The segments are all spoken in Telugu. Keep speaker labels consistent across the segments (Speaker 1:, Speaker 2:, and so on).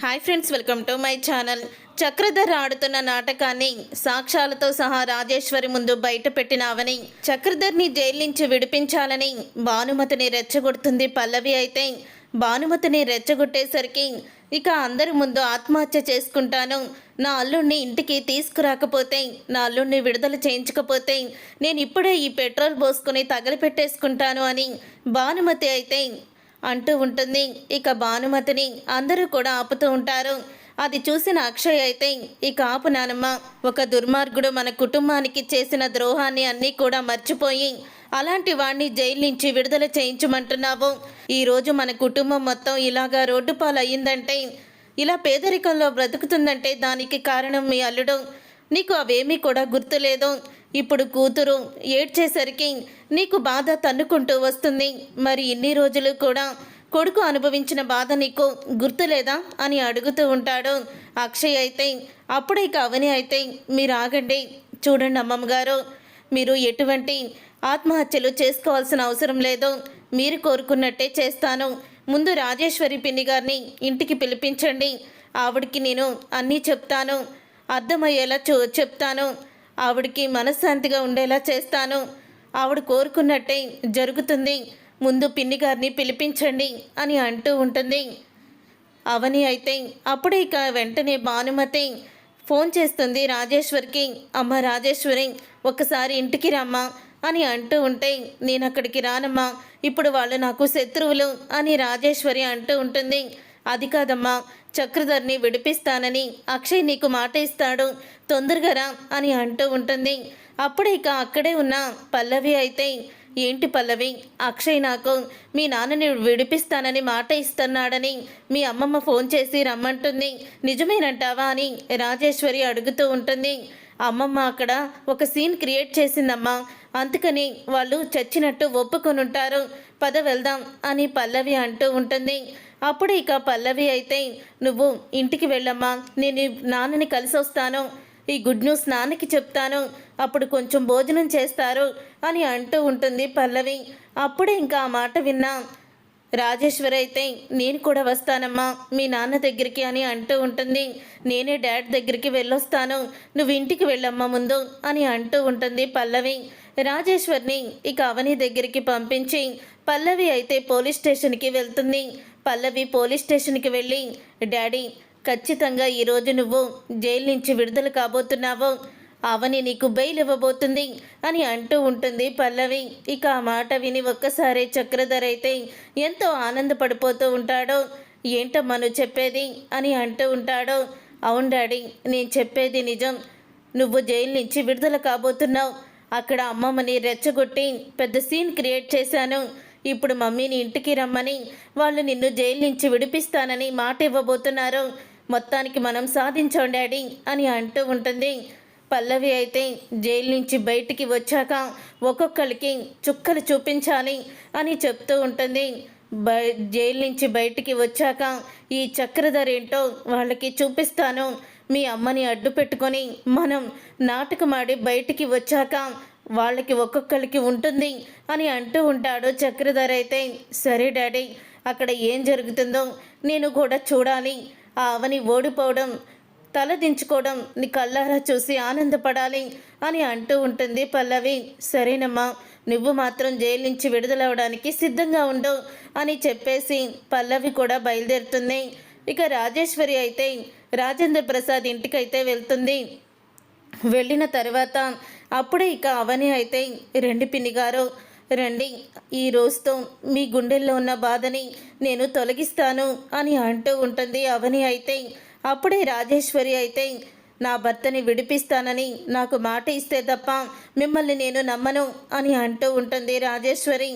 Speaker 1: Hi friends, welcome to my channel. Chakradhar ఆడుతున్న నాటకాన్ని సాక్ష్యాలతో సహా రాజేశ్వరి ముందు బయట పెట్టిన అవని చక్రధర్ని జైలు నుంచి విడిపించాలని భానుమతిని రెచ్చగొడుతుంది. పల్లవి అయితే భానుమతిని రెచ్చగొట్టేసరికి ఇక అందరి ముందు ఆత్మహత్య చేసుకుంటాను, నా అల్లుడిని ఇంటికి తీసుకురాకపోతే, నా అల్లుడిని విడుదల చేయించకపోతే నేను ఇప్పుడే ఈ పెట్రోల్ పోసుకొని తగలపెట్టేసుకుంటాను అని భానుమతి అయితే అంటూ ఉంటుంది. ఇక భానుమతిని అందరూ కూడా ఆపుతూ ఉంటారు. అది చూసిన అక్షయ్ అయితే ఇక ఆపు నానమ్మ, ఒక దుర్మార్గుడు మన కుటుంబానికి చేసిన ద్రోహాన్ని అన్నీ కూడా మర్చిపోయి అలాంటి వాడిని జైలు నుంచి విడుదల చేయించమంటున్నావు. ఈరోజు మన కుటుంబం మొత్తం ఇలాగా రోడ్డు పాలయ్యిందంటే, ఇలా పేదరికంలో బ్రతుకుతుందంటే దానికి కారణం మీ అల్లుడు. నీకు అవేమీ కూడా గుర్తులేదు. ఇప్పుడు కూతురు ఏడ్చేసరికి నీకు బాధ తన్నుకుంటూ వస్తుంది. మరి ఇన్ని రోజులు కూడా కొడుకు అనుభవించిన బాధ నీకు గుర్తులేదా అని అడుగుతూ ఉంటాడు అక్షయ్ అయితే. అప్పుడే ఇక అవని అయితే, మీరు ఆగండి, చూడండి అమ్మమ్మ గారు, మీరు ఎటువంటి ఆత్మహత్యలు చేసుకోవాల్సిన అవసరం లేదు, మీరు కోరుకున్నట్టే చేస్తాను. ముందు రాజేశ్వరి పిన్ని గారిని ఇంటికి పిలిపించండి, ఆవిడికి నేను అన్నీ చెప్తాను, అర్థమయ్యేలా చెప్తాను, ఆవిడికి మనశ్శాంతిగా ఉండేలా చేస్తాను, ఆవిడ కోరుకున్నట్టే జరుగుతుంది, ముందు పిన్ని గారిని పిలిపించండి అని అంటూ ఉంటుంది అవని అయితే. అప్పుడే ఇక వెంటనే భానుమతి ఫోన్ చేస్తుంది రాజేశ్వరికి. అమ్మ రాజేశ్వరి, ఒక్కసారి ఇంటికి రమ్మా అని అంటూ ఉంటే, నేను అక్కడికి రానమ్మా, ఇప్పుడు వాళ్ళు నాకు శత్రువులు అని రాజేశ్వరి అంటూ ఉంటుంది. అది కాదమ్మా, చక్రధర్ని విడిపిస్తానని అక్షయ్ నీకు మాట ఇస్తాడు, తొందరగా రా అని అంటూ ఉంటుంది. అప్పుడే ఇక అక్కడే ఉన్న పల్లవి అయితే, ఏంటి పల్లవి, అక్షయ్ నాకు మీ నాన్నని విడిపిస్తానని మాట ఇస్తున్నాడని మీ అమ్మమ్మ ఫోన్ చేసి రమ్మంటుంది, నిజమేనంటావా అని రాజేశ్వరి అడుగుతూ ఉంటుంది. అమ్మమ్మ అక్కడ ఒక సీన్ క్రియేట్ చేసిందమ్మా, అందుకని వాళ్ళు చచ్చినట్టు ఒప్పుకొని ఉంటారు, పద వెళ్దాం అని పల్లవి అంటూ ఉంటుంది. అప్పుడు ఇక పల్లవి అయితే, నువ్వు ఇంటికి వెళ్ళమ్మా, నేను నాన్నని కలిసి వస్తాను, ఈ గుడ్ న్యూస్ నాన్నకి చెప్తాను, అప్పుడు కొంచెం భోజనం చేస్తారు అని అంటూ ఉంటుంది పల్లవి. అప్పుడే ఇంకా ఆ మాట విన్నా రాజేశ్వరి అయితే, నేను కూడా వస్తానమ్మా మీ నాన్న దగ్గరికి అని అంటూ ఉంటుంది. నేనే డాడ్ దగ్గరికి వెళ్ళొస్తాను, నువ్వు ఇంటికి వెళ్ళమ్మా ముందు అని అంటూ ఉంటుంది పల్లవి. రాజేశ్వర్ని ఇక అవని దగ్గరికి పంపించి పల్లవి అయితే పోలీస్ స్టేషన్కి వెళ్తుంది. పల్లవి పోలీస్ స్టేషన్కి వెళ్ళి, డాడీ ఖచ్చితంగా ఈరోజు నువ్వు జైలు నుంచి విడుదల కాబోతున్నావు, అవని నీకు బెయిల్ ఇవ్వబోతుంది అని అంటూ ఉంటుంది పల్లవి. ఇక ఆ మాట విని ఒక్కసారి చక్రధర్ అయితే ఎంతో ఆనందపడిపోతూ ఉంటాడో. ఏంటమ్మా నువ్వు చెప్పేది అని అంటూ ఉంటాడో. అవును డాడీ, నేను చెప్పేది నిజం, నువ్వు జైలు నుంచి విడుదల కాబోతున్నావు, అక్కడ అమ్మమ్మని రెచ్చగొట్టి పెద్ద సీన్ క్రియేట్ చేశాను, ఇప్పుడు మమ్మీని ఇంటికి రమ్మని వాళ్ళు నిన్ను జైలు నుంచి విడిపిస్తానని మాట ఇవ్వబోతున్నారు, మొత్తానికి మనం సాధించాం డాడీ అని అంటూ ఉంటుంది పల్లవి అయితే. జైలు నుంచి బయటికి వచ్చాక ఒక్కొక్కరికి చుక్కలు చూపించాలి అని చెప్తూ ఉంటుంది. జైలు నుంచి బయటికి వచ్చాక ఈ చక్రధర్ ఏంటో వాళ్ళకి చూపిస్తాను, మీ అమ్మని అడ్డు పెట్టుకొని మనం నాటకమాడి బయటికి వచ్చాక వాళ్ళకి ఒక్కొక్కరికి ఉంటుంది అని అంటూ ఉంటాడు చక్రధర్ అయితే. సరే డాడీ, అక్కడ ఏం జరుగుతుందో నేను కూడా చూడాలి, ఆ అవని ఓడిపోవడం తల దించుకోవడం నీ కళ్ళారా చూసి ఆనందపడాలి అని అంటూ ఉంటుంది పల్లవి. సరేనమ్మా, నువ్వు మాత్రం జైలు నుంచి విడుదలవడానికి సిద్ధంగా ఉండు అని చెప్పేసి పల్లవి కూడా బయలుదేరుతుంది. ఇక రాజేశ్వరి అయితే రాజేంద్ర ప్రసాద్ ఇంటికైతే వెళ్తుంది. వెళ్ళిన తర్వాత అప్పుడే ఇక అవని అయితే, రండి పిన్ని గారు రండి, ఈ రోజుతో మీ గుండెల్లో ఉన్న బాధని నేను తొలగిస్తాను అని అంటూ ఉంటుంది అవని అయితే. అప్పుడే రాజేశ్వరి అయితే, నా భర్తని విడిపిస్తానని నాకు మాట ఇస్తే తప్ప మిమ్మల్ని నేను నమ్మను అని అంటూ ఉంటుంది రాజేశ్వరి.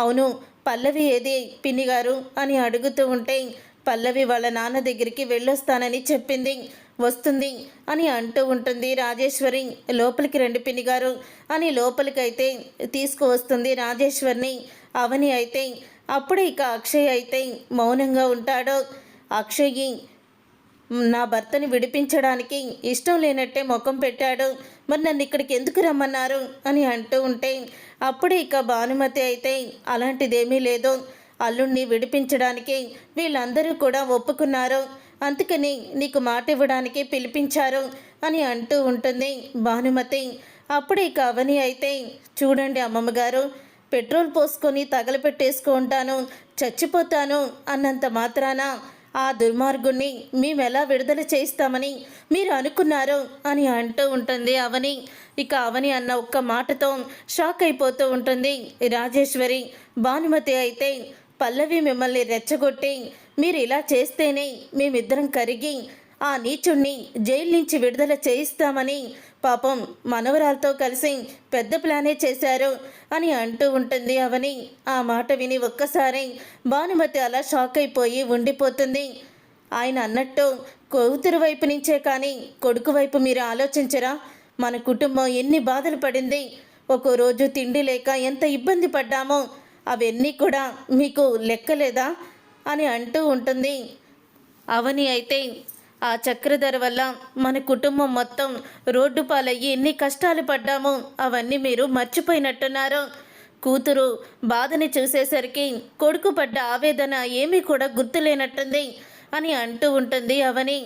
Speaker 1: అవును, పల్లవి ఏది పిన్ని గారు అని అడుగుతూ ఉంటే, పల్లవి వాళ్ళ నాన్న దగ్గరికి వెళ్ళొస్తానని చెప్పింది, వస్తుంది అని అంటూ ఉంటుంది రాజేశ్వరి. లోపలికి రండి పిన్ని గారు అని లోపలికైతే తీసుకువస్తుంది రాజేశ్వరిని అవని అయితే. అప్పుడే ఇక అక్షయ్ అయితే మౌనంగా ఉంటాడు. అక్షయ్ నా భర్తని విడిపించడానికి ఇష్టం లేనట్టే ముఖం పెట్టాడు, మరి నన్ను ఇక్కడికి ఎందుకు రమ్మన్నారు అని అంటూ ఉంటే, అప్పుడే ఇక భానుమతి అయితే, అలాంటిదేమీ లేదు, అల్లుణ్ణి విడిపించడానికి వీళ్ళందరూ కూడా ఒప్పుకున్నారు, అందుకని నీకు మాట ఇవ్వడానికి పిలిపించారు అని అంటూ ఉంటుంది భానుమతి. అప్పుడే ఇక అవని అయితే, చూడండి అమ్మమ్మగారు, పెట్రోల్ పోసుకొని తగలపెట్టేసుకుంటాను, చచ్చిపోతాను అన్నంత మాత్రాన ఆ దుర్మార్గుణ్ణి మేమెలా విడుదల చేస్తామని మీరు అనుకున్నారు అని అంటూ ఉంటుంది అవని. ఇక అవని అన్న ఒక్క మాటతో షాక్ అయిపోతూ ఉంటుంది రాజేశ్వరి. భానుమతి అయితే, పల్లవి మిమ్మల్ని రెచ్చగొట్టి మీరు ఇలా చేస్తేనే మేమిద్దరం కరిగి ఆ నీచుణ్ణి జైలు నుంచి విడుదల చేయిస్తామని పాపం మనవరాలతో కలిసి పెద్ద ప్లానే చేశారు అని అంటూ ఉంటుంది అవని. ఆ మాట విని ఒక్కసారి భానుమతి అలా షాక్ అయిపోయి ఉండిపోతుంది. ఆయన అన్నట్టు కూతురు వైపు నుంచే కానీ కొడుకు వైపు మీరు ఆలోచించరా? మన కుటుంబం ఎన్ని బాధలు పడింది, ఒక్కో రోజు తిండి లేక ఎంత ఇబ్బంది పడ్డామో అవన్నీ కూడా మీకు లెక్కలేదా అని అంటూ ఉంటుంది అవని. అయితే ఆ చక్రధర వల్ల మన కుటుంబం మొత్తం రోడ్డు పాలయ్యి ఎన్ని కష్టాలు పడ్డామో అవన్నీ మీరు మర్చిపోయినట్టున్నారు. కూతురు బాధని చూసేసరికి కొడుకు పడ్డ ఆవేదన ఏమీ కూడా గుర్తులేనట్టుంది అని అంటూ ఉంటుంది అవని.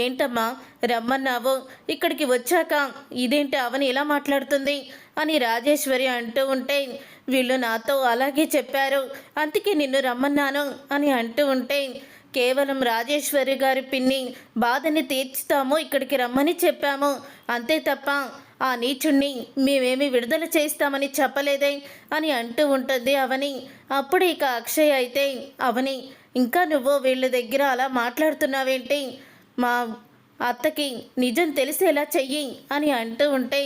Speaker 1: ఏంటమ్మా రమ్మన్నావు, ఇక్కడికి వచ్చాక ఇదేంటి అవని ఇలా మాట్లాడుతుంది అని రాజేశ్వరి అంటూ ఉంటే, వీళ్ళు నాతో అలాగే చెప్పారు, అందుకే నిన్ను రమ్మన్నాను అని అంటూ ఉంటే, కేవలం రాజేశ్వరి గారి పిన్ని బాధని తీర్చుతాము ఇక్కడికి రమ్మని చెప్పాము, అంతే తప్ప ఆ నీచుణ్ణి మేమేమి విడుదల చేస్తామని చెప్పలేదే అని అంటూ ఉంటుంది అవని. అప్పుడు ఇక అక్షయ్ అయితే, అవని ఇంకా నువ్వు వీళ్ళ దగ్గర అలా మాట్లాడుతున్నావేంటి, మా అత్తకి నిజం తెలిసేలా చెయ్యి అని అంటూ ఉంటే,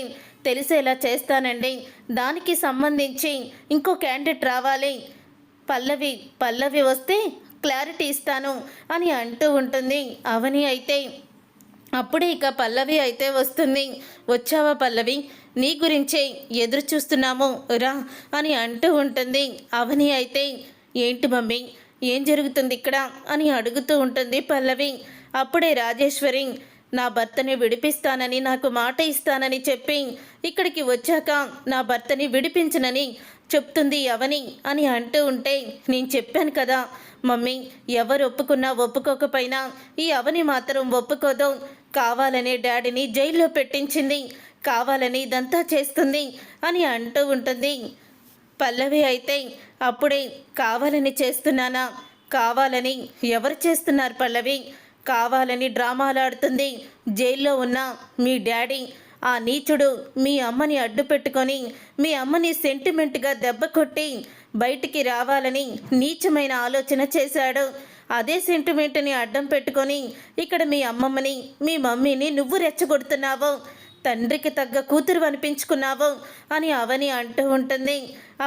Speaker 1: తెలిసేలా చేస్తానండి, దానికి సంబంధించి ఇంకో క్యాండిడేట్ రావాలి, పల్లవి వస్తే క్లారిటీ ఇస్తాను అని అంటూ ఉంటుంది అవని. అయితే అప్పుడే ఇక పల్లవి అయితే వస్తుంది. వచ్చావా పల్లవి, నీ గురించే ఎదురు చూస్తున్నాము రా అని అంటూ ఉంటుంది అవని. అయితే ఏంటి మమ్మీ, ఏం జరుగుతుంది ఇక్కడ అని అడుగుతూ ఉంటుంది పల్లవి. అప్పుడే రాజేశ్వరి, నా భర్తని విడిపిస్తానని నాకు మాట ఇస్తానని చెప్పి ఇక్కడికి వచ్చాక నా భర్తని విడిపించనని చెప్తుంది అవని అని అంటూ ఉంటే, నేను చెప్పాను కదా మమ్మీ, ఎవరు ఒప్పుకున్నా ఒప్పుకోకపోయినా ఈ అవని మాత్రం ఒప్పుకోదు, కావాలనే డాడీని జైల్లో పెట్టించింది, కావాలని ఇదంతా చేస్తుంది అని అంటూ ఉంటుంది పల్లవి. అయితే అప్పుడే, కావాలని చేస్తున్నానా, కావాలని ఎవరు చేస్తున్నారు పల్లవి, కావాలని డ్రామాలు ఆడుతుంది జైల్లో ఉన్న మీ డాడీ, ఆ నీచుడు మీ అమ్మని అడ్డు పెట్టుకొని మీ అమ్మని సెంటిమెంట్గా దెబ్బ కొట్టి బయటికి రావాలని నీచమైన ఆలోచన చేశాడు. అదే సెంటిమెంట్ని అడ్డం పెట్టుకొని ఇక్కడ మీ అమ్మమ్మని మీ మమ్మీని నువ్వు రెచ్చగొడుతున్నావు, తండ్రికి తగ్గ కూతురు అనిపించుకున్నావు అని అవని అంటూ ఉంటుంది.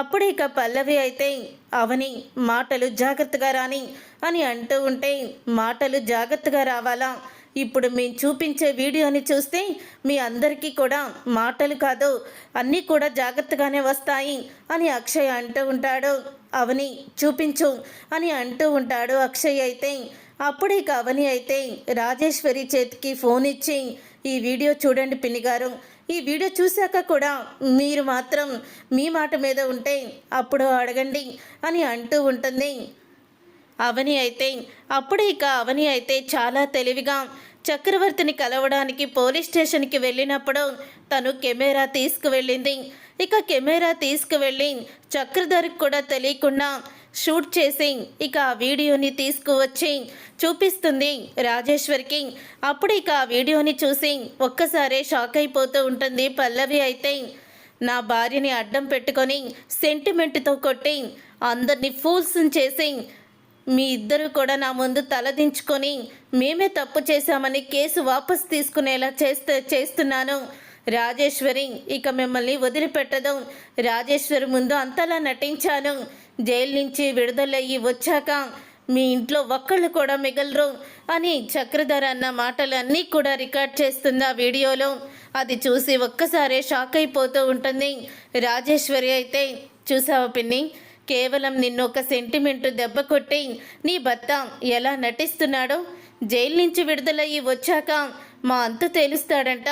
Speaker 1: అప్పుడే ఇక పల్లవి అయితే, అవని మాటలు జాగ్రత్తగా రాని అని అంటూ ఉంటే, మాటలు జాగ్రత్తగా రావాలా, ఇప్పుడు మేము చూపించే వీడియోని చూస్తే మీ అందరికీ కూడా మాటలు కాదు అన్నీ కూడా జాగ్రత్తగానే వస్తాయి అని అక్షయ్ అంటూ ఉంటాడు. అవని చూపించు అని అంటూ ఉంటాడు అక్షయ్. అయితే అప్పుడే ఇక అవని అయితే రాజేశ్వరి చేతికి ఫోన్ ఇచ్చి, ఈ వీడియో చూడండి పిన్ని గారు, ఈ వీడియో చూశాక కూడా మీరు మాత్రం మీ మాట మీద ఉంటే అప్పుడు అడగండి అని అంటూ ఉంటుంది అవని. అయితే అప్పుడే ఇక అవని అయితే చాలా తెలివిగా చక్రవర్తిని కలవడానికి పోలీస్ స్టేషన్కి వెళ్ళినప్పుడు తను కెమెరా తీసుకువెళ్ళింది. ఇక కెమెరా తీసుకువెళ్ళి చక్రధర్కి కూడా తెలియకుండా షూట్ చేసి ఇక ఆ వీడియోని తీసుకువచ్చి చూపిస్తుంది రాజేశ్వరికి. అప్పుడు ఇక ఆ వీడియోని చూసి ఒక్కసారే షాక్ అయిపోతూ ఉంటుంది పల్లవి. అయితే నా భార్యని అడ్డం పెట్టుకొని సెంటిమెంట్తో కొట్టి అందరినీ ఫూల్స్ని చేసి మీ ఇద్దరు కూడా నా ముందు తలదించుకొని మేమే తప్పు చేశామని కేసు వాపస్ తీసుకునేలా చేస్తున్నాను రాజేశ్వరి, ఇక మిమ్మల్ని వదిలిపెట్టదు. రాజేశ్వరి ముందు అంతలా నటించాను, జైలు నుంచి విడుదలయ్యి వచ్చాక మీ ఇంట్లో ఒక్కళ్ళు కూడా మిగలరు అని చక్రధర అన్న మాటలన్నీ కూడా రికార్డ్ చేస్తుంది ఆ వీడియోలో. అది చూసి ఒక్కసారే షాక్ అయిపోతూ ఉంటుంది రాజేశ్వరి. అయితే చూసావా పిన్ని, కేవలం నిన్ను ఒక సెంటిమెంట్ దెబ్బ కొట్టి నీ భర్త ఎలా నటిస్తున్నాడో, జైలు నుంచి విడుదలయ్యి వచ్చాక మా అంతు తేలుస్తాడంట,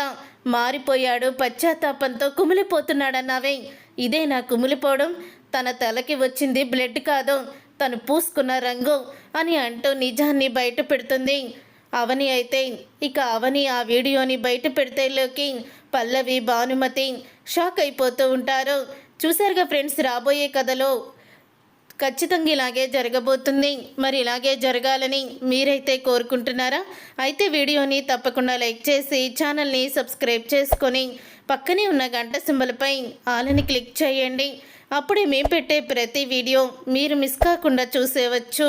Speaker 1: మారిపోయాడు, పశ్చాత్తాపంతో కుమిలిపోతున్నాడన్నావే, ఇదే నా కుమిలిపోవడం, తన తలకి వచ్చింది బ్లడ్ కాదు, తను పూసుకున్న రంగు అని అంటూ నిజాన్ని బయట పెడుతుంది. అవని అయితే ఇక అవని ఆ వీడియోని బయట పెడితేలోకి పల్లవి భానుమతి షాక్ అయిపోతూ ఉంటారు. చూసారుగా ఫ్రెండ్స్, రాబోయే కథలో ఖచ్చితంగా ఇలాగే జరగబోతుంది. మరి ఇలాగే జరగాలని మీరైతే కోరుకుంటున్నారా? అయితే వీడియోని తప్పకుండా లైక్ చేసి ఛానల్ని సబ్స్క్రైబ్ చేసుకొని పక్కనే ఉన్న గంట సింబల్పై ఆలని క్లిక్ చేయండి. అప్పుడే మేము పెట్టే ప్రతి వీడియో మీరు మిస్ కాకుండా చూసేవచ్చు.